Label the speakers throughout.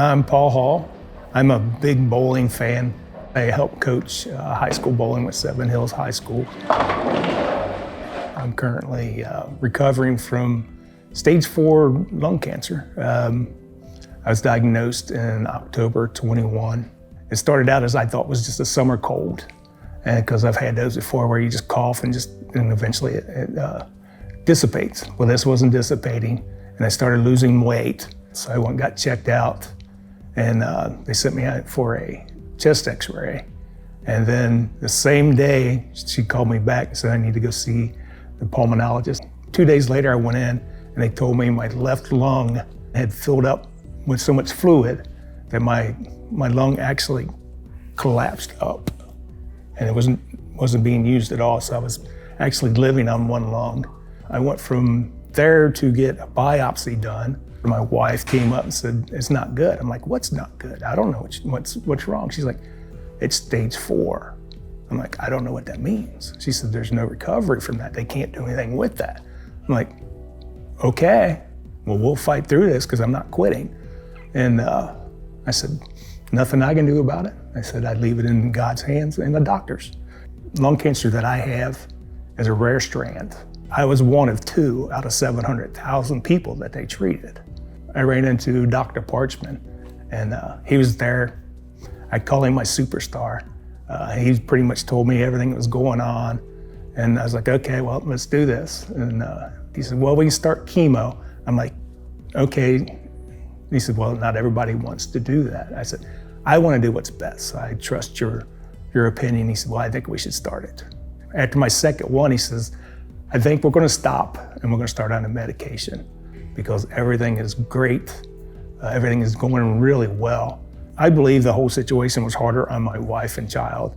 Speaker 1: I'm Paul Hall. I'm a big bowling fan. I help coach high school bowling with Seven Hills High School. I'm currently recovering from stage 4 lung cancer. I was diagnosed in October 21. It started out as I thought was just a summer cold, and because I've had those before where you just cough and eventually it dissipates. Well, this wasn't dissipating, and I started losing weight. So I went and got checked out, and they sent me out for a chest x-ray. And then the same day, she called me back and said I need to go see the pulmonologist. 2 days later, I went in, and they told me my left lung had filled up with so much fluid that my lung actually collapsed up, and it wasn't being used at all. So I was actually living on one lung. I went from there to get a biopsy done. My wife came up and said, "It's not good." I'm like, "What's not good? I don't know what's wrong." She's like, "It's stage 4. I'm like, "I don't know what that means." She said, "There's no recovery from that. They can't do anything with that." I'm like, "Okay, well, we'll fight through this because I'm not quitting." And I said, "Nothing I can do about it." I said, "I'd leave it in God's hands and the doctors." Lung cancer that I have is a rare strand. I was one of 2 out of 700,000 people that they treated. I ran into Dr. Parchman, and he was there. I call him my superstar. He pretty much told me everything that was going on, and I was like, "Okay, well, let's do this." And he said, "Well, we can start chemo." I'm like, "Okay." He said, "Well, not everybody wants to do that." I said, "I want to do what's best. I trust your opinion." He said, "Well, I think we should start it." After my second one, he says, "I think we're going to stop and we're going to start on a medication because everything is great. Everything is going really well." I believe the whole situation was harder on my wife and child,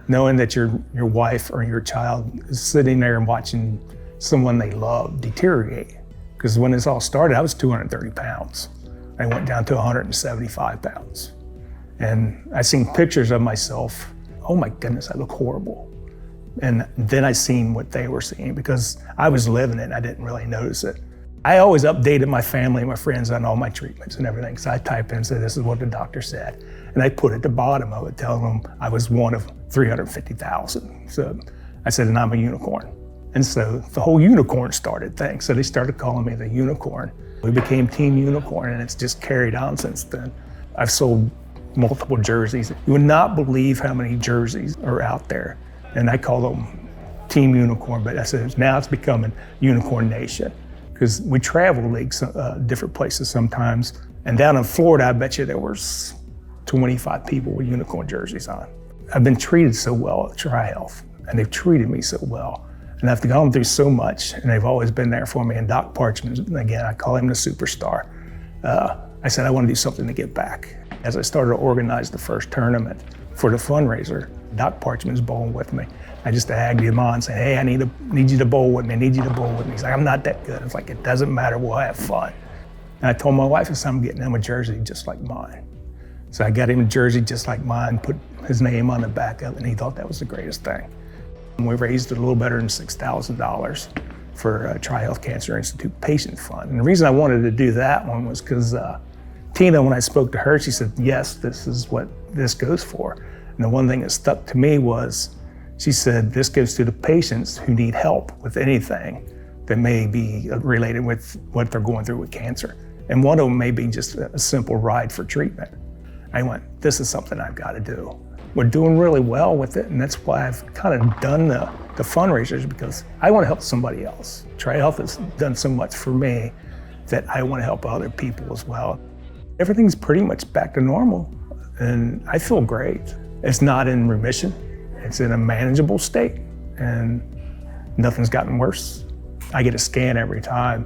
Speaker 1: knowing that your wife or your child is sitting there and watching someone they love deteriorate. Because when this all started, I was 230 pounds. I went down to 175 pounds. And I seen pictures of myself. Oh my goodness, I look horrible. And then I seen what they were seeing because I was living it and I didn't really notice it. I always updated my family and my friends on all my treatments and everything. So I type in and say, "This is what the doctor said." And I put at the bottom of it, telling them I was one of 350,000. So I said, "And I'm a unicorn." And so the whole unicorn started thing. So they started calling me the unicorn. We became Team Unicorn, and it's just carried on since then. I've sold multiple jerseys. You would not believe how many jerseys are out there. And I call them Team Unicorn, but I said now it's becoming Unicorn Nation because we travel leagues, different places sometimes. And down in Florida, I bet you there was 25 people with unicorn jerseys on. I've been treated so well at TriHealth, and they've treated me so well. And I've gone through so much, and they've always been there for me. And Doc Parchman, again, I call him the superstar. I said, I want to do something to give back. As I started to organize the first tournament for the fundraiser, Doc Parchman's bowling with me. I just agged him on, saying, "Hey, I need you to bowl with me. I need you to bowl with me." He's like, "I'm not that good." It's like, "It doesn't matter. We'll have fun." And I told my wife, I said, "I'm getting him a jersey just like mine." So I got him a jersey just like mine, put his name on the back of it, and he thought that was the greatest thing. And we raised a little better than $6,000 for TriHealth Cancer Institute Patient Fund. And the reason I wanted to do that one was because Tina, when I spoke to her, she said, "Yes, this is what this goes for." And the one thing that stuck to me was, she said, "This goes to the patients who need help with anything that may be related with what they're going through with cancer. And one of them may be just a simple ride for treatment." I went, "This is something I've got to do." We're doing really well with it, and that's why I've kind of done the fundraisers, because I want to help somebody else. TriHealth has done so much for me that I want to help other people as well. Everything's pretty much back to normal, and I feel great. It's not in remission. It's in a manageable state, and nothing's gotten worse. I get a scan every time,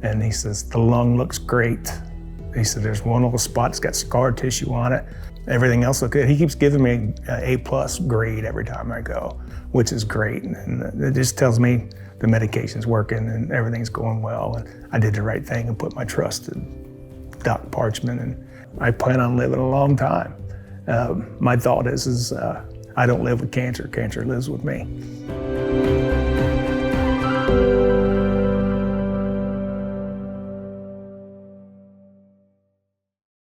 Speaker 1: and he says, "The lung looks great." He said, "There's one little spot that's got scar tissue on it. Everything else looks good." He keeps giving me an A+ grade every time I go, which is great. And it just tells me the medication's working and everything's going well. And I did the right thing and put my trust in Doc Parchman, and I plan on living a long time. My thought is I don't live with cancer. Cancer lives with me.